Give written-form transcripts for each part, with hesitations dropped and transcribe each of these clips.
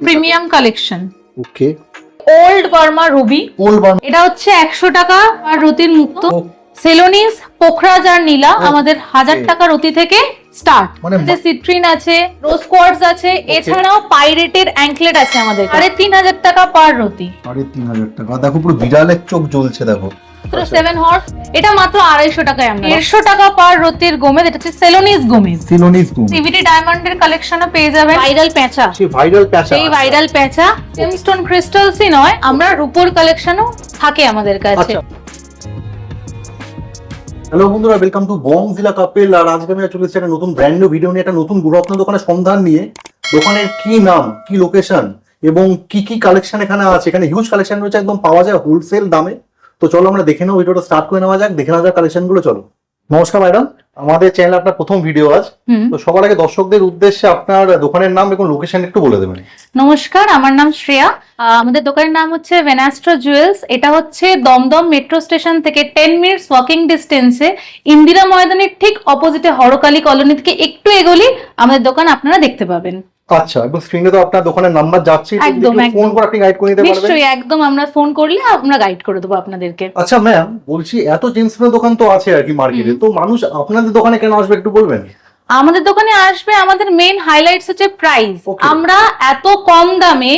Premium collection. Okay, old Burma ruby, old Burma, এটা হচ্ছে 100 টাকা আর রতির মুক্ত। সেলোনিস পোখরাজ আর নীলা আমাদের 1000 টাকা রতি থেকে স্টার্ট। মানে যে সিট্রিন আছে, রোজ কোয়ার্টজ আছে, এছাড়াও পাইরেটের অ্যাঙ্কলেট আছে আমাদের 3500 টাকা পার রতি। 3500 টাকা। দেখো পুরো বিড়ালের চোখ জ্বলছে দেখো। 7 হর্স, এটা মাত্র 250 টাকায় আমরা 150 টাকা পার রতির গোমেদ। এটা হচ্ছে সেলোনিস গোমেদ। সিলোনিস গুম, সিভিটি ডায়মন্ডের কালেকশনও পেয়ে যাবেন। ভাইরাল প্যাঁচা, সেই ভাইরাল প্যাচা, এই ভাইরাল প্যাঁচা জেমস্টোন ক্রিস্টালসই নয়, আমরা রূপোর কালেকশনও থাকে আমাদের কাছে। হ্যালো বন্ধুরা, ওয়েলকাম টু বংজিলা কাপেল। আর আজকে আমি চলে এসেছি একটা নতুন ব্র্যান্ড নিউ ভিডিও নিয়ে, একটা নতুন গুরুত্বপূর্ণ দোকানের সন্ধান নিয়ে। দোকানের কি নাম, কি লোকেশন এবং কি কি কালেকশন এখানে আছে। এখানে হিউজ কালেকশন রয়েছে, একদম পাওয়া যায় হোলসেল দামে। তো চলো আমরা দেখে নেবো, ভিডিওটা স্টার্ট করে নেওয়া যাক, দেখে নেওয়া যাক কালেকশন গুলো। চলো। নমস্কার ম্যাডাম, আমাদের চ্যানেলে আপনার প্রথম ভিডিও আজ। তো সবার আগে দর্শকদের উদ্দেশ্যে আপনার দোকানের নাম এবং লোকেশন একটু বলে দেবেন। নমস্কার, আমার নাম শ্রেয়া। আমাদের দোকানের নাম হচ্ছে ভেনাস্ট্রো জুয়েলস। এটা হচ্ছে দমদম মেট্রো স্টেশন থেকে 10 মিনিটস ওয়াকিং ডিস্টেন্সে, ইন্দিরা ময়দানের ঠিক অপোজিটে হরকালী কলোনি থেকে একটু এগোলি আমাদের দোকান আপনারা দেখতে পাবেন। আচ্ছা, এবং স্ক্রিনে তো আপনার দোকানের নাম্বার যাচ্ছে, একদম ফোন করে আপনি গাইড করে দিতে পারবেন। নিশ্চয়ই, একদম আমরা ফোন করলে আমরা গাইড করে দেবো আপনাদেরকে। আচ্ছা ম্যাম, বলছি এত জেন্টসের দোকান তো আছে আর কি মার্কেটে, তো মানুষ আপনাদের দোকানে কেন আসবে একটু বলবেন? আমাদের দোকানে আসবে, আমাদের মেইন হাইলাইটস হচ্ছে প্রাইস। আমরা এত কম দামে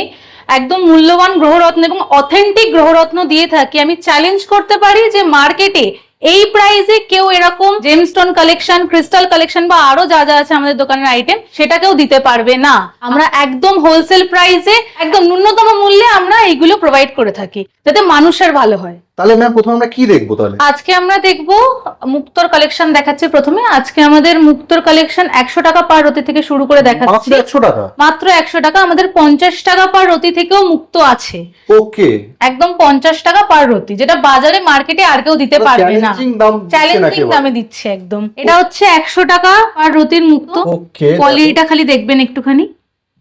একদম মূল্যবান গ্রহরত্ন এবং অথেন্টিক গ্রহরত্ন দিয়ে থাকি। আমি চ্যালেঞ্জ করতে পারি যে মার্কেটে এই প্রাইসে কেউ এরকম জেমস্টোন কালেকশন, ক্রিস্টাল কালেকশন বা আরো যা যা আছে আমাদের দোকানের আইটেম, সেটা কেউ দিতে পারবে না। আমরা একদম হোলসেল প্রাইসে, একদম ন্যূনতম মূল্যে আমরা এইগুলো প্রোভাইড করে থাকি, যাতে মানুষের ভালো হয়। তাহলে ম্যাম প্রথমে আমরা কি দেখবো তাহলে? আজকে আমরা দেখবো মুক্তোর কালেকশন দেখাচ্ছি প্রথমে। আজকে আমাদের মুক্তোর কালেকশন 100 টাকা পার রতি থেকে শুরু করে দেখাচ্ছি। 100 টাকা? মাত্র 100 টাকা। আমাদের 50 টাকা পার রতি থেকেও মুক্ত আছে। ওকে, একদম 50 টাকা পার রতি, যেটা বাজারে মার্কেটে আর কেউ দিতে পারবে না। চ্যালেঞ্জিং দামে দিচ্ছে একদম। এটা হচ্ছে 100 টাকা পার রতির মুক্ত। ওকে, কোয়ালিটিটা খালি দেখবেন একটুখানি।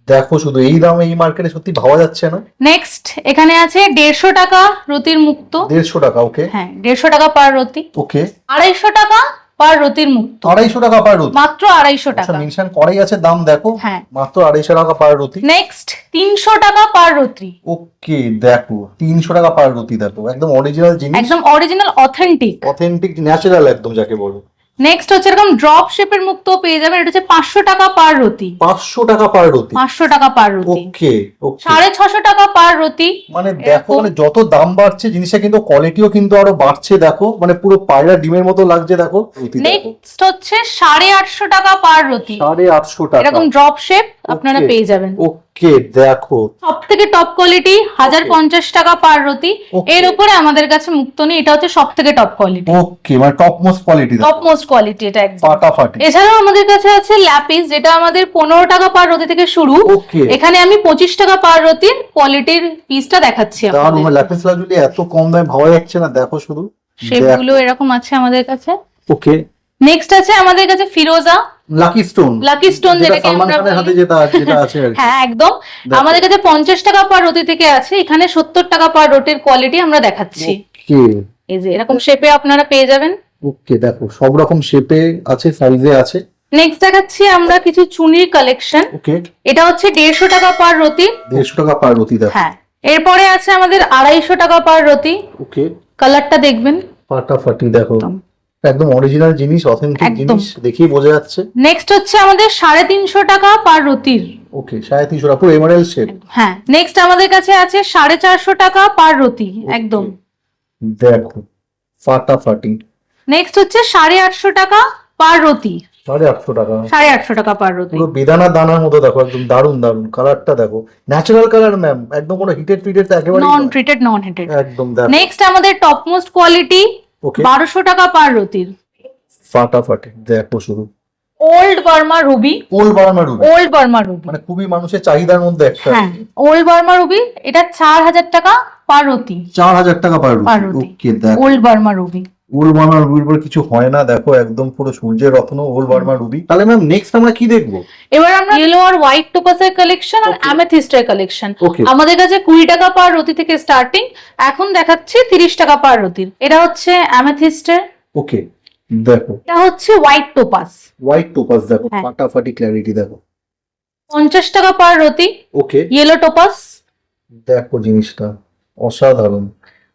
দেখো শুধু এই দামে এই মার্কেটে সত্যি ভাবা যাচ্ছে না। নেক্সট এখানে আছে 150 টাকা রতির মুক্ত। 150 টাকা? ওকে, হ্যাঁ, 150 টাকা পার রতি। ওকে, 250 টাকা পার রতির মুক্ত। 250 টাকা পার রতি? মাত্র 250 টাকা। মেনশন করাই আছে দাম, দেখো। হ্যাঁ, মাত্র 250 টাকা পার রতি। নেক্সট 300 টাকা পার রতি। ওকে, দেখো 300 টাকা পার রতি, দেখো একদম অরিজিনাল জিনিস, একদম অরিজিনাল অথেন্টিক, অথেন্টিক ন্যাচারাল একদম যাকে বলো। নেক্সট হচ্ছে এরকম ড্রপ শেপের মুক্ত পেয়ে যাবেন। এটা হচ্ছে 500 টাকা পার রতি। 500 টাকা পার রতি? 500 টাকা পার রতি। ওকে, ওকে, 650 টাকা পার রতি। মানে দেখো, মানে যত দাম বাড়ছে জিনিসটা কিন্তু কোয়ালিটিও কিন্তু আরো বাড়ছে। দেখো মানে পুরো পায়রা ডিমের মতো লাগছে। দেখো নেক্সট হচ্ছে 850 টাকা পার রতি। 850 টাকা এরকম ড্রপ শেপ আপনারা পেয়ে যাবেন। ওকে, দেখো সব থেকে টপ কোয়ালিটি 1050 টাকা পার রতি। এর উপরে আমাদের কাছে মুক্ত নেই, এটা হচ্ছে সব থেকে টপ কোয়ালিটি। ওকে, মানে top most quality, top most quality এটা একদম ফাটাফাটি। এছাড়াও আমাদের কাছে আছে ল্যাপিস, যেটা আমাদের 15 টাকা পার রতি থেকে শুরু। এখানে আমি 25 টাকা পার রতির কোয়ালিটির পিসটা দেখাচ্ছি আপনাদের। দারুণ, ল্যাপিস লাজুলি এত কম দামে ভাবা যাচ্ছে না। দেখো শুধু শেপগুলো এরকম আছে আমাদের কাছে। ওকে, নেক্সট আছে আমাদের কাছে ফিরোজা, লাকি স্টোন। লাকি স্টোন যেটাকে আমরা সালমান খানের হাতে যেটা আছে আর কি। হ্যাঁ একদম। আমাদের কাছে 50 টাকা পার রতি থেকে আছে। এখানে 70 টাকা পার রতির কোয়ালিটি আমরা দেখাচ্ছি। ওকে, এই যে এরকম শেপে আপনারা পেয়ে যাবেন। ওকে, দেখো সব রকম শেপে আছে, সাইজে আছে। নেক্সট দেখাচ্ছি আমরা কিছু চুনির কালেকশন। ওকে, এটা হচ্ছে 150 টাকা পার রতি। 150 টাকা পার রতি, দেখো। হ্যাঁ, এরপরে আছে আমাদের 250 টাকা পার রতি। ওকে, কালারটা দেখবেন ফাটাফাটি, দেখো একদম অরিজিনাল জিনিস, অথেন্টিক জিনিস, দেখেই বোঝা যাচ্ছে। নেক্সট হচ্ছে আমাদের 350 টাকা পার রতির। ওকে, 350 টাকা পুরো এমারেল্ড শেপ। হ্যাঁ, নেক্সট আমাদের কাছে আছে 450 টাকা পার রতি একদম। দেখো ফাটাফাটি। নেক্সট হচ্ছে 850 টাকা পার রতি। 850 টাকা? 850 টাকা পার রতি। পুরো বেদানা দানার মতো, দেখো একদম দারুন দারুন। কালারটা দেখো, ন্যাচারাল কালার ম্যাম, একদম কোনো হিটেড ফিটেড তো একেবারে নন ট্রিটেড, নন হিটেড একদম। দেখো নেক্সট আমাদের টপ মোস্ট কোয়ালিটি 1200 টাকা পার রতির। ফাটাফাটি, দেখো শুধু old Burma ruby. Old Burma ruby? Old Burma Ruby মানে খুবই মানুষের চাহিদার মধ্যে একটা। হ্যাঁ, ওল্ড বার্মা রুবি। এটা 4000 টাকা পার রতি। 4000 টাকা পার রতি? ওকে, দেখো old Burma ruby. Old Burma রুবির পর কিছু হয় না, দেখো একদম পুরো সূর্যের রত্ন ওল্ড বার্মা রুবি। তাহলে ম্যাম নেক্সট আমরা কি দেখবো? এবার আমরা ইয়েলো আর হোয়াইট টোপাসের কালেকশন আর অ্যামেথিস্টের কালেকশন। আমাদের কাছে 20 টাকা পার রতি থেকে স্টার্টিং, এখন দেখাচ্ছি 30 টাকা পার রতির। এটা হচ্ছে অ্যামেথিস্টের। ওকে, দেখো এটা হচ্ছে হোয়াইট টোপাস। হোয়াইট টোপাস, দেখো ফাটাফাটি ক্ল্যারিটি, দেখো 50 টাকা পার রতি। ওকে, ইয়েলো টোপাস দেখো জিনিসটা অসাধারণ।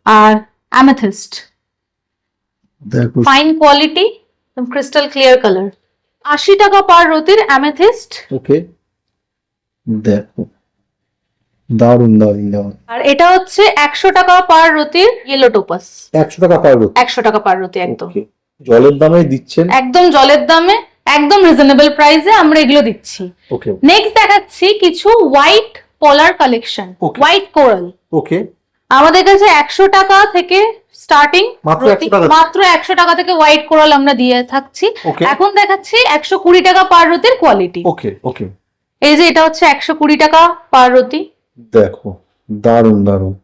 আর অ্যামেথিস্ট, দেখো fine quality, crystal clear colour. 80 টাকা পার রতির অ্যামেথিস্ট। ওকে, দেখো দারুন দারুন দারুন। আর এটা হচ্ছে 100 টাকা পার রতির ইয়েলো টোপাস। 100 টাকা পার রতি। 100 টাকা পার রতি একদম। Okay, জলের দামে দিচ্ছেন? একদম জলের দামে, একদম রিজনেবল প্রাইসে আমরা এগুলো দিচ্ছি। ওকে নেক্সট দেখাচ্ছি কিছু white pearl collection, Okay. White coral. Okay, আমাদের কাছে 100 টাকা থেকে স্টার্টিং, মাত্র 100 টাকা? মাত্র 100 টাকা থেকে হোয়াইট কোরাল আমরা দিয়ে থাকছি। ওকে এখন দেখাচ্ছি 120 টাকা পার রতির কোয়ালিটি। ওকে ওকে, এই যে এটা হচ্ছে 120 টাকা পার রতি। দেখো দারুন দারুন।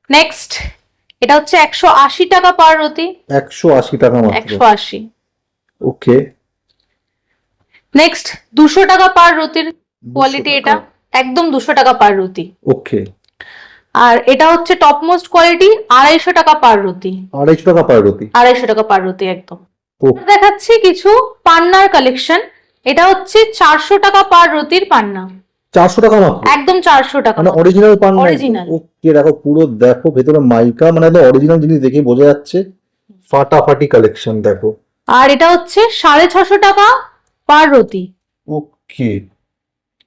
নেক্সট এটা হচ্ছে 180 টাকা পার রতি। 180 টাকা মাত্র। 180। ওকে, নেক্সট 200 টাকা পার রতির 200 কোয়ালিটি, টাকা। এটা একদম 200 টাকা পার রতি। ওকে, আর এটা হচ্ছে টপ মোস্ট কোয়ালিটি, 250 টাকা পার রতি। 250 টাকা পার রতি। 250 টাকা পার রতি একদম। Okay. দেখাচ্ছি কিছু পান্নার কালেকশন। এটা হচ্ছে 400 টাকা পার রতির পান্না। 400 টাকা মাত্র? একদম 400 টাকা। মানে অরিজিনাল পান? Original. ওকে, দেখো পুরো দেখো ভেতরে মাইকা, মানে একদম অরিজিনাল জিনিস দেখে বোঝা যাচ্ছে। ফাটাফাটি কালেকশন দেখো। আর এটা হচ্ছে 650 টাকা পার রতি। ওকে,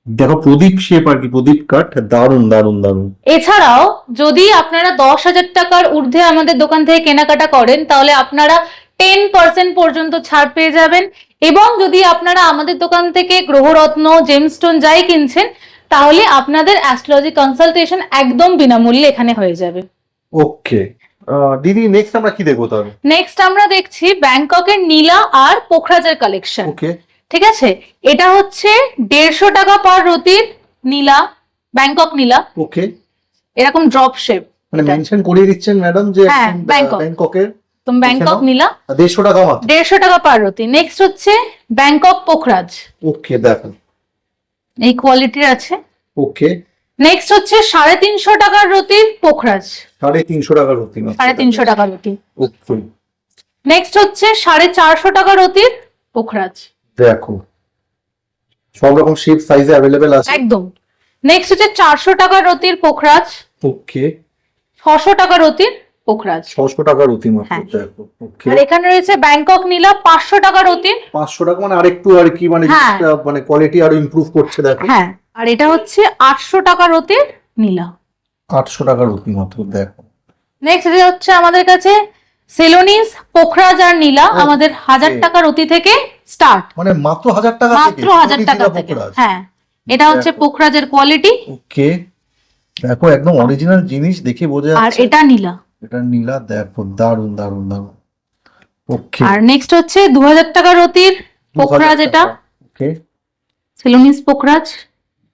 দেখো প্রদীপ শেপ আর কি, প্রদীপ কাঠ, দারুন দারুন দারুন। এছাড়াও যদি আপনারা 10,000 টাকার ঊর্ধ্বে আমাদের দোকান থেকে কেনাকাটা করেন তাহলে আপনারা 10% পর্যন্ত ছাড় পেয়ে যাবেন। এবং যদি আপনারা আমাদের দোকান থেকে গ্রহরত্ন, জেমস্টোন যাই কিনছেন তাহলে আপনাদের অ্যাস্ট্রোলজি কনসালটেশন একদম বিনামূল্যে এখানে হয়ে যাবে। ওকে দিদি, নেক্সট আমরা কি দেখবো তাহলে? নেক্সট আমরা দেখছি ব্যাংককের নীলা আর পোখরাজের কালেকশন। ওকে, ঠিক আছে, এটা হচ্ছে 150 টাকা পার রতির নীলা, ব্যাংকক নীলা। ওকে, এরকম ড্রপ শেপ, মানে মেনশন করিয়ে দিচ্ছেন ম্যাডাম যে হ্যাঁ, একদম ব্যাংকক। ব্যাংককের। তো ব্যাংকক নীলা 150 টাকা মাত্র। 150 টাকা পার রতি। নেক্সট হচ্ছে ব্যাংকক পোখরাজ, ওকে, দেখো এই কোয়ালিটির আছে। ওকে, নেক্সট হচ্ছে 350 টাকার রতির পোখরাজ, 350 টাকা রতি মাত্র। 350 টাকা রতি। ওকে, নেক্সট হচ্ছে 450 টাকা রতির পোখরাজ, দেখো সব রকম শেপ সাইজে অ্যাভেলেবেল আছে। একদম। নেক্সট হচ্ছে 400 টাকার রতির পোখরাজ, ওকে, 600 টাকা রতির পোখরাজ। 600 টাকা রতি মাত্র। হ্যাঁ। দেখো ওকে, আর এখানে রয়েছে ব্যাংকক নীলা 500 টাকা রতির। 500 টাকা, মানে আরেকটু আর কি, মানে হ্যাঁ। জিনিসটা মানে কোয়ালিটি আরো ইমপ্রুভ করছে দেখো। হ্যাঁ, আর এটা হচ্ছে 800 টাকা রতির নীলা। 800 টাকা রতি মাত্র। দেখো নেক্সট এটা হচ্ছে আমাদের কাছে সেলোনিস পোখরাজ আর নীলা, Okay. আমাদের 1000 টাকা রতি থেকে স্টার্ট, মানে মাত্র 1000 টাকা থেকে? মাত্র 1000 টাকা থেকে। পোখরাজ। হ্যাঁ, এটা হচ্ছে দেখো। পোখরাজের কোয়ালিটি। ওকে, দেখো একদম অরিজিনাল জিনিস দেখে বোঝা আর যাচ্ছে। এটা নীলা। এটা নীলা, দেখো দারুন দারুন দারুন। ওকে, আর নেক্সট হচ্ছে 2000 টাকা রতির পোখরাজ, এটা ওকে, সেলোনিস পোখরাজ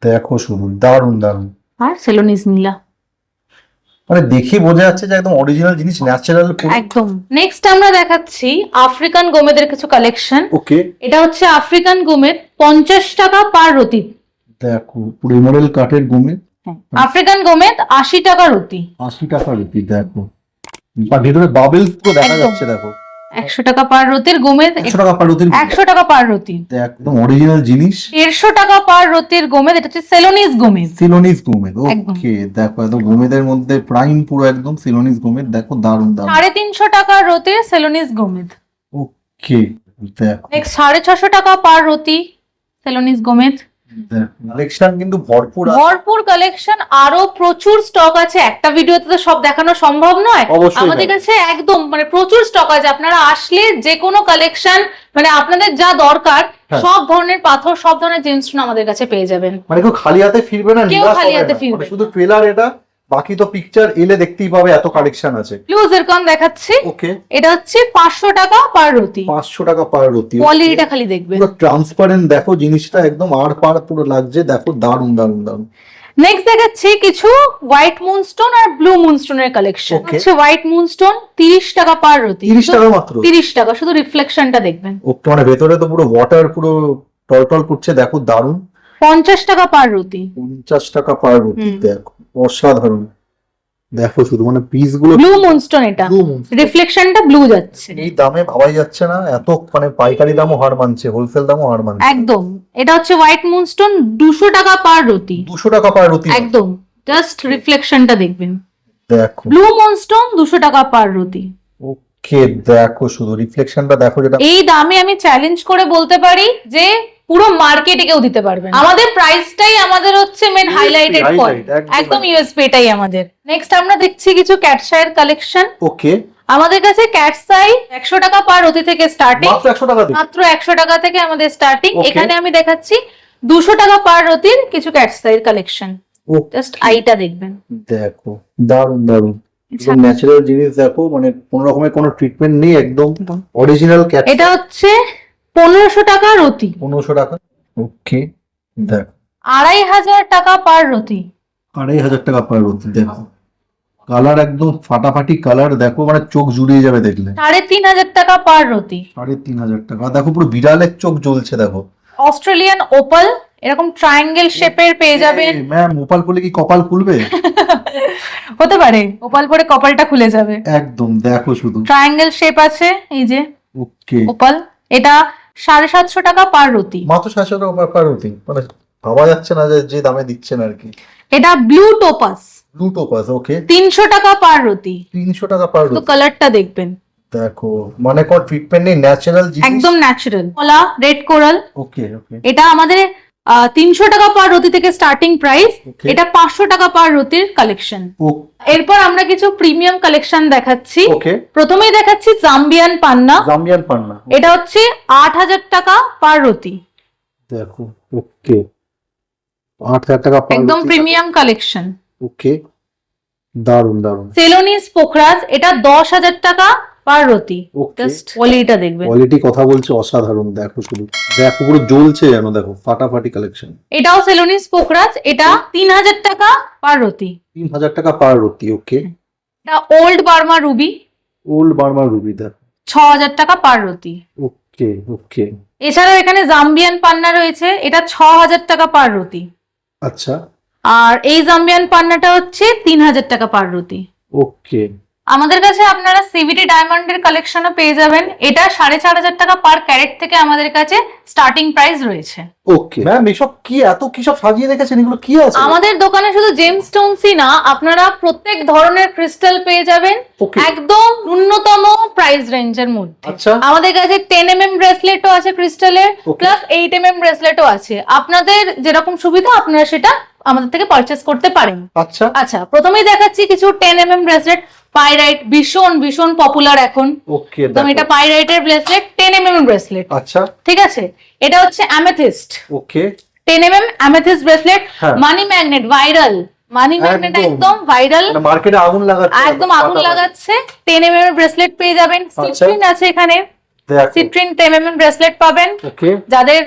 দেখো শুধু দারুন দারুন, আর সেলোনিস নীলা, মানে দেখে বোঝা যাচ্ছে যে একদম অরিজিনাল জিনিস, ন্যাচারাল। একদম। নেক্সট আমরা দেখাচ্ছি আফ্রিকান গোমেদের কিছু কালেকশন। ওকে, এটা হচ্ছে আফ্রিকান গোমেদ 50 টাকা পার রতি। দেখো পুরো মডেল কাঠের গুমে। আফ্রিকান গোমেদ 80 টাকা রতি। 80 টাকা রুপি। দেখো আর ভেতরে বাবেল পুরো দেখা একদম। যাচ্ছে। দেখো 100 টাকা পার রতির গোমেদ, 100 টাকা পার রুপি। 100 টাকা পার রতি। একদম অরিজিনাল জিনিস। 150 টাকা পার রতির গোমেদ, এটা হচ্ছে সেলোনিস গোমেদ। সিলোনিস গোমেদ। একদম। ওকে, দেখো একদম গোমেদের মধ্যে প্রাইম পুরো একদম সিলোনিস গোমেদ। দেখো দারুন দারুন। 350 টাকা রতির সেলোনিস গোমেদ। ওকে, দেখো নেক্সট 650 টাকা পার রতি সেলোনিস গোমেদ। কালেকশন কিন্তু ভরপুর আছে। ভরপুর কালেকশন, আরো প্রচুর স্টক আছে। একটা ভিডিওতে তো সব দেখানো সম্ভব নয়। অবশ্যই আমাদের নয়। কাছে একদম মানে প্রচুর স্টক আছে। আপনারা আসলে যে কোনো কালেকশন, মানে আপনাদের যা দরকার হ্যাঁ। সব ধরনের পাথর, সব ধরনের জেমস্টোন আমাদের কাছে পেয়ে যাবেন। মানে কেউ খালি হাতে ফিরবে না, কেউ নিরাশ খালি হবে হাতে না। ফিরবে মানে শুধু ট্রেলার এটা, বাকি তো পিকচার এলে দেখতেই পাবে, এত কালেকশন আছে। ব্লু জিরকন দেখাচ্ছি। ওকে, এটা হচ্ছে 500 টাকা পার রতি। 500 টাকা পার রতি। কোয়ালিটিটা খালি দেখবেন। পুরো ট্রান্সপারেন্ট, দেখো জিনিসটা একদম আর পার পুরো লাগছে। দেখো দারুন দারুন দারুন। নেক্সট দেখাচ্ছি কিছু হোয়াইট মুনস্টোন আর ব্লু মুনস্টোনের কালেকশন। Okay. হচ্ছে হোয়াইট মুনস্টোন 30 টাকা পার রতি। 30 টাকা মাত্র? 30 টাকা, শুধু রিফ্লেকশনটা দেখবেন। ওকে, মানে ভেতরে তো পুরো ওয়াটার পুরো টলটল করছে। দেখো দারুন। 50 টাকা পার রতি। 50 টাকা পার রতি। হুম। দেখো অসাধারণ। দেখো শুধু মানে পিস গুলো ব্লু মুনস্টোন, এটা Blue Moonstone। রিফ্লেকশনটা ব্লু যাচ্ছে এই দামে ভাবাই যাচ্ছে না, এত মানে পাইকারি দামও হার মানছে, হোলসেল দামও হার মানছে। একদম। এটা হচ্ছে হোয়াইট মুনস্টোন, 200 টাকা পার রতি। 200 টাকা পার রতি। একদম, জাস্ট রিফ্লেকশনটা দেখবেন। দেখো ব্লু মুনস্টোন 200 টাকা পার রতি। ওকে, দেখো শুধু রিফ্লেকশনটা দেখো, যেটা এই দামে আমি চ্যালেঞ্জ করে বলতে পারি যে পুরো মার্কেটে কেউ দিতে পারবে না। আমাদের প্রাইসটাই আমাদের হচ্ছে মেন হাইলাইটেড পয়েন্ট, একদম ইউএসপি এটাই আমাদের। নেক্সট আমরা দেখছি কিছু ক্যাটশায়ার কালেকশন। ওকে, আমাদের কাছে ক্যাটসাই 100 টাকা পার রতি থেকে স্টার্টিং, মাত্র 100 টাকা দিয়ে। মাত্র 100 টাকা থেকে আমাদের স্টার্টিং। Okay. এখানে আমি দেখাচ্ছি 200 টাকা পার রতির কিছু ক্যাটসাইয়ের কালেকশন। Okay, জাস্ট আইটা দেখবেন। দেখো দারুন দারুন, একদম ন্যাচারাল জিনিস দেখো, মানে কোন রকমের কোনো ট্রিটমেন্ট নেই, একদম অরিজিনাল ক্যাট। এটা হচ্ছে 1500 টাকা রতি। 1500 টাকা। ওকে, দেখো 2500 টাকা পার রতি। 2500 টাকা পার রতি। দেখো কালার একদম ফাটাফাটি কালার, দেখো মানে চোখ জুড়িয়ে যাবে দেখলে। 3500 টাকা পার রতি। 3500 টাকা। দেখো পুরো বিড়ালের চোখ জ্বলছে দেখো। অস্ট্রেলিয়ান ওপাল এরকম ট্রায়াঙ্গেল শেপের পেয়ে যাবেন। ম্যাম ওপাল করলে কি কপাল খুলবে? হতে পারে, ওপাল পরে কপালটা খুলে যাবে। একদম, দেখো শুধু ট্রায়াঙ্গেল শেপ আছে এই যে ওকে। ওপাল, এটা 750 টাকা পার রতি। মাত্র 700 টাকা পার রতি, মানে ভাবা যাচ্ছে না যে দামে দিচ্ছেন আর কি। এটা ব্লু টোপাস, ব্লু টোপাস। ওকে, 300 টাকা পার রতি। 300 টাকা পার তো রতি। কালারটা দেখবেন, দেখো মানে কোন ট্রিটমেন্ট নেই, ন্যাচারাল জিনিস, একদম ন্যাচারাল। কলা রেড কোরাল, ওকে ওকে। এটা আমাদের 300 টাকা পার রতি থেকে স্টার্টিং প্রাইস। Okay. এটা 500 টাকা পার রতির কালেকশন। এরপর আমরা কিছু প্রিমিয়াম কালেকশন দেখাচ্ছি। ওকে, প্রথমেই দেখাচ্ছি জাম্বিয়ান পান্না। জাম্বিয়ান পান্না। এটা হচ্ছে 8000 টাকা পার রতি। দেখো ওকে, 8000 টাকা পার একদম রতি। Premium collection. ওকে, দারুন দারুন। সেলোনিস পোখরাজ, এটা 10,000 টাকা পার রতি। ওকে, জাস্ট কোয়ালিটিটা দেখবেন। কোয়ালিটি কথা বলছে অসাধারণ, দেখো শুধু দেখো পুরো জ্বলছে যেন, দেখো ফাটাফাটি কালেকশন। এটাও সেলোনিস পোখরাজ, এটা 3000 টাকা পার রতি। 3000 টাকা পার রতি। ওকে, এটা old Burma ruby, old Burma Ruby. দেখো 6000 টাকা পার রতি। ওকে ওকে। এছাড়াও এখানে জাম্বিয়ান পান্না রয়েছে, এটা 6000 টাকা পার রতি। আচ্ছা, আর এই জাম্বিয়ান পান্নাটা হচ্ছে 3000 টাকা পার রতি। ওকে। আমাদের কাছে আপনারা সিভিটি ডায়মন্ডের কালেকশনও পেয়ে যাবেন। এটা 4500 টাকা পার ক্যারেট থেকে আমাদের কাছে স্টার্টিং প্রাইস রয়েছে। ওকে ম্যাম, এসব কি এত কি সব সাজিয়ে রেখেছেন, এগুলো কি আছে? আমাদের দোকানে শুধু জেমস্টোনসই না, আপনারা প্রত্যেক ধরনের ক্রিস্টাল পেয়ে যাবেন Okay. একদম ন্যূনতম প্রাইস রেঞ্জের মধ্যে। আচ্ছা, আমাদের কাছে 10mm ব্রেসলেটও আছে ক্রিস্টালের, Okay. প্লাস 8mm ব্রেসলেটও আছে। আপনাদের যেরকম সুবিধা আপনারা সেটা আমাদের থেকে পারচেস করতে পারেন। আচ্ছা আচ্ছা, প্রথমেই দেখাচ্ছি কিছু 10mm ব্রেসলেট। পাইরাইট ভীষণ ভীষণ পপুলার এখন। ওকে, একদম এটা পাইরাইটের ব্রেসলেট, 10mm ব্রেসলেট। আচ্ছা ঠিক আছে, এটা হচ্ছে অ্যামেথিস্ট, ওকে। 10mm amethyst bracelet. হ্যাঁ। Money magnet viral, money magnet একদম। একদম ভাইরাল, মানে মার্কেটে আগুন লাগাচ্ছে, একদম আগুন লাগাচ্ছে। 10mm ব্রেসলেট পেয়ে যাবেন। সিট্রিন আছে এখানে, দেখো। সিট্রিন 10mm ব্রেসলেট পাবেন। ওকে, যাদের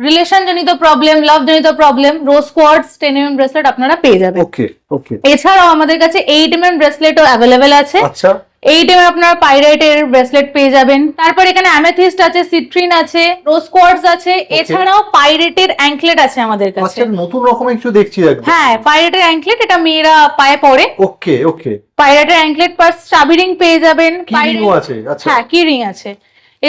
রিলেশন জনিত প্রবলেম, লাভ জনিত প্রবলেম, রোজ কোয়ার্টস 10mm ব্রেসলেট আপনারা পেয়ে যাবেন। ওকে ওকে। এছাড়াও আমাদের কাছে 8mm ব্রেসলেটও অ্যাভেলেবেল আছে। আচ্ছা, 8mm আপনারা পাইরাইটের ব্রেসলেট পেয়ে যাবেন। তারপর এখানে অ্যামেথিস্ট আছে, সিট্রিন আছে, রোজ কোয়ার্টস আছে। এছাড়াও পাইরেটের অ্যাঙ্কলেট আছে আমাদের কাছে। আচ্ছা নতুন রকমের কিছু দেখছি একদম। হ্যাঁ, পাইরেটের অ্যাঙ্কলেট, এটা মেয়েরা পায়ে পরে। ওকে ওকে। পাইরেটের অ্যাঙ্কলেট পার্স চাবি রিং পেয়ে যাবেন। কি রিংও আছে? আচ্ছা, হ্যাঁ, কি রিং আছে।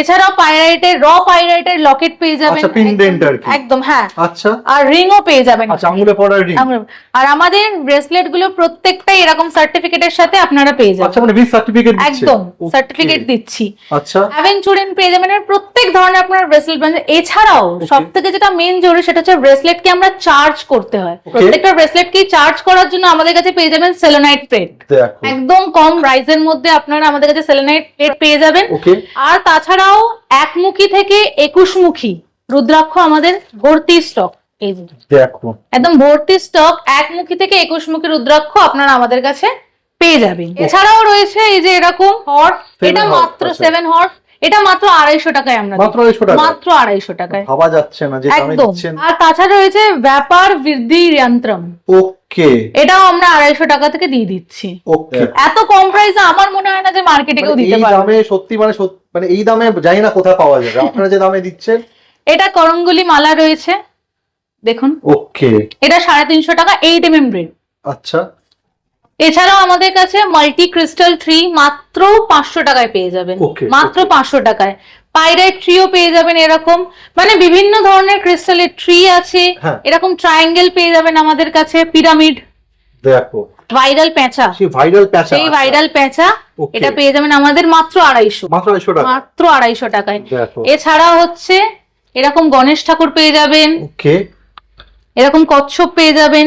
এছাড়াও পাইরাইটের পাইরাইটের লকেট পেয়ে যাবেন। আচ্ছা, pendant আর কি। একদম, হ্যাঁ। আচ্ছা আর রিংও পেয়ে যাবেন। আচ্ছা, আঙুলে পড়ার রিং। আর আমাদের ব্রেসলেট গুলো প্রত্যেকটাই এরকম সার্টিফিকেটের সাথে আপনারা পেয়ে যাবেন। আচ্ছা, মানে বিশ সার্টিফিকেট দিচ্ছে? একদম Okay. সার্টিফিকেট দিচ্ছি। আচ্ছা, অ্যাভেঞ্চুরিন পেয়ে যাবেন। এর প্রত্যেক ধরনের আপনার ব্রেসলেট পাবেন। এছাড়াও সবথেকে যেটা মেইন জরুরি সেটা হচ্ছে ব্রেসলেটকে আমরা চার্জ করতে হয়। প্রত্যেকটা ব্রেসলেটকে চার্জ করার জন্য আমাদের কাছে পেয়ে যাবেন সেলোনাইট প্লেট। দেখো। একদম কম প্রাইসের মধ্যে আপনারা আমাদের কাছে সেলোনাইট প্লেট পেয়ে যাবেন। ওকে, আর তাছাড়াও একমুখী থেকে 21মুখী রুদ্রাক্ষ আমাদের ভর্তি স্টক। এই যে দেখো একদম ভর্তি স্টক, একমুখী থেকে 21মুখী রুদ্রাক্ষ আপনারা আমাদের কাছে পেয়ে যাবেন। এছাড়াও রয়েছে এই যে এরকম হর্স, এটা Seven মাত্র horse, 7 হর্স, এটা মাত্র 250 টাকায় আমরা মাত্র দিই। 250 টাকা? মাত্র 250 টাকায়, ভাবা যাচ্ছে না যে দামে একদম। দিচ্ছেন। আর তাছাড়া রয়েছে ব্যাপার বৃদ্ধি যন্ত্রম, ওকে এটাও আমরা 250 টাকা থেকে দিয়ে দিচ্ছি। ওকে। এত কম প্রাইসে আমার মনে হয় না যে মার্কেটে কেউ দিতে এই পারবে। দামে সত্যি মানে এই দামে জানি না কোথায় পাওয়া যাবে, আপনারা যে দামে দিচ্ছেন। এটা করঙ্গুলি মালা রয়েছে, দেখুন। ওকে, এটা 350 টাকা, 8mm ব্রেড। আচ্ছা এছাড়াও আমাদের কাছে মাল্টি ক্রিস্টাল ট্রি মাত্র 500 টাকায় পেয়ে যাবেন। Okay, মাত্র 500 টাকায়। পাইরাইট ট্রিও পেয়ে যাবেন এরকম, মানে বিভিন্ন ধরনের ক্রিস্টালের ট্রি আছে। হ্যাঁ। এরকম ট্রায়াঙ্গেল পেয়ে যাবেন আমাদের কাছে, পিরামিড, দেখো ভাইরাল পেঁচা, সেই ভাইরাল প্যাচা, সেই ভাইরাল পেঁচা, Okay. এটা পেয়ে যাবেন আমাদের মাত্র 250, মাত্র 250 টাকা। মাত্র 250 টাকায়। দেখো এছাড়া হচ্ছে এরকম গণেশ ঠাকুর পেয়ে যাবেন, ওকে এরকম কচ্ছপ পেয়ে যাবেন,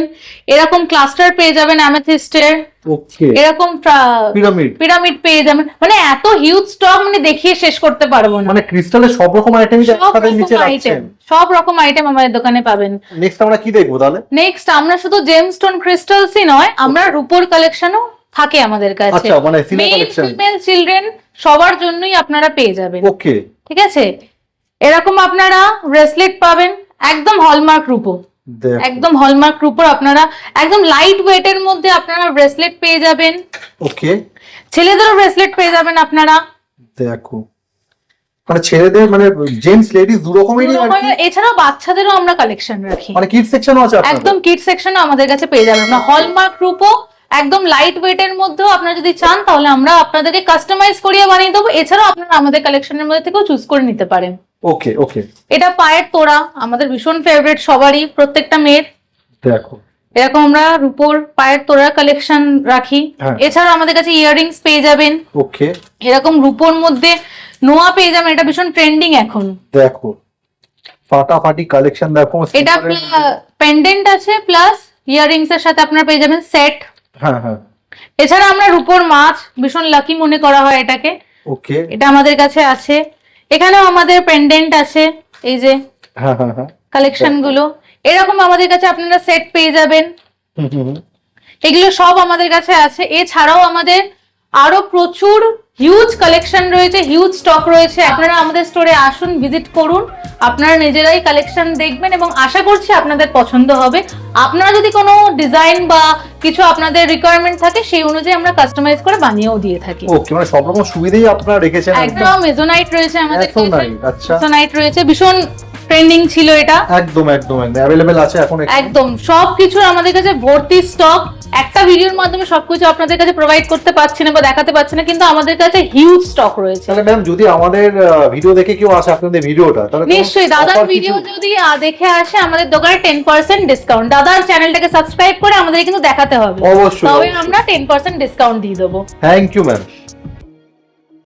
এরকম ক্লাস্টার পেয়ে যাবেন অ্যামেথিস্টের, ওকে এরকম পিরামিড, পিরামিড পেয়ে যাবেন। মানে এত হিউজ স্টক, মানে দেখিয়ে শেষ করতে পারবো না। মানে ক্রিস্টালের সব রকম আইটেমই সব একসাথে রকম নিচে আইটেম, রাখছেন। সব রকম আইটেম আমাদের দোকানে পাবেন। নেক্সট আমরা কি দেখবো তাহলে? নেক্সট আমরা শুধু জেমস্টোন ক্রিস্টালসই নয়, আমরা রূপোর কালেকশনও থাকে আমাদের কাছে। আচ্ছা, মানে silver male collection. Female children সবার জন্যই আপনারা পেয়ে যাবেন। ওকে ঠিক আছে, এরকম আপনারা ব্রেসলেট পাবেন একদম হলমার্ক রূপো, দেখো একদম হলমার্ক রূপোর আপনারা একদম লাইট ওয়েটের মধ্যে আপনারা ব্রেসলেট পেয়ে যাবেন। ওকে ছেলেদেরও ব্রেসলেট পেয়ে যাবেন আপনারা। দেখো মানে ছেলেদের মানে জেন্টস লেডিস দু রকমেরই আর কি, এছাড়াও বাচ্চাদেরও আমরা কালেকশন রাখি, মানে কিড সেকশনও আছে আপনাদের? একদম কিড সেকশনও আমাদের কাছে পেয়ে যাবেন। আমরা হলমার্ক রূপো একদম লাইট ওয়েটের মধ্যেও আপনারা যদি চান তাহলে আমরা আপনাদেরকে কাস্টমাইজ করিয়ে বানিয়ে দেবো। এছাড়াও আপনারা আমাদের কালেকশনের মধ্যে থেকেও চুজ করে নিতে পারেন। ওকে ওকে এটা পায়ের তোড়া, আমাদের ভীষণ ফেভারিট সবারই, প্রত্যেকটা মেয়ের। দেখো এরকম আমরা রূপোর পায়ের তোড়া কালেকশন রাখি। হ্যাঁ। এছাড়াও আমাদের কাছে ইয়াররিংস পেয়ে যাবেন, ওকে এরকম রূপোর মধ্যে প্নোয়া পেয়ে যাবেন, এটা ভীষণ ট্রেন্ডিং এখন। দেখো ফাটাফাটি কালেকশন দেখো। এটা পেন্ডেন্ট আছে প্লাস ইয়াররিংস এর সাথে আপনারা পেয়ে যাবেন সেট। হ্যাঁ হ্যাঁ এছাড়া আমরা রূপোর মাছ ভীষণ লাকি মনে করা হয় এটাকে, ওকে এটা আমাদের কাছে আছে। এখানেও আমাদের পেন্ডেন্ট আছে, এই যে হ্যাঁ হ্যাঁ হ্যাঁ কালেকশন গুলো এরকম আমাদের কাছে আপনারা সেট পেয়ে যাবেন। হুম, হুম, হুম। এগুলো সব আমাদের কাছে আছে। এছাড়াও আমাদের আরো প্রচুর হিউজ কালেকশন রয়েছে, হিউজ স্টক রয়েছে। আপনারা আমাদের স্টোরে আসুন, ভিজিট করুন, আপনারা নিজেরাই কালেকশন দেখবেন এবং আশা করছি আপনাদের পছন্দ হবে। আপনারা যদি কোনো ডিজাইন বা কিছু আপনাদের রিকোয়ারমেন্ট থাকে সেই অনুযায়ী আমরা কাস্টমাইজ করে বানিয়েও দিয়ে থাকি। ওকে মানে সব রকম সুবিধাই আপনারা রেখেছেন একদম মেজোনাইট রয়েছে আমাদের কাছে, Mesonite, আচ্ছা মেজোনাইট রয়েছে, ভীষণ ট্রেন্ডিং ছিল এটা। একদম একদম একদম অ্যাভেলেবেল আছে এখন এখানে। একদম সবকিছু আমাদের কাছে ভর্তি স্টক। একটা ভিডিওর মাধ্যমে সবকিছু আপনাদের কাছে প্রোভাইড করতে পারছি না বা দেখাতে পারছি না, কিন্তু আমাদের কাছে হিউজ স্টক রয়েছে। তাহলে ম্যাম যদি আমাদের ভিডিও দেখে কেউ আসে আপনাদের ভিডিওটা, তাহলে কোনো নিশ্চয়ই দাদার offer ভিডিও কিছু? যদি দেখে আসে আমাদের দোকানে 10% ডিসকাউন্ট। দাদার চ্যানেলটাকে সাবস্ক্রাইব করে আমাদের কিন্তু দেখাতে হবে, অবশ্যই, তবে অবশ্যই। আমরা 10% ডিসকাউন্ট দিয়ে দেবো। Thank you ma'am.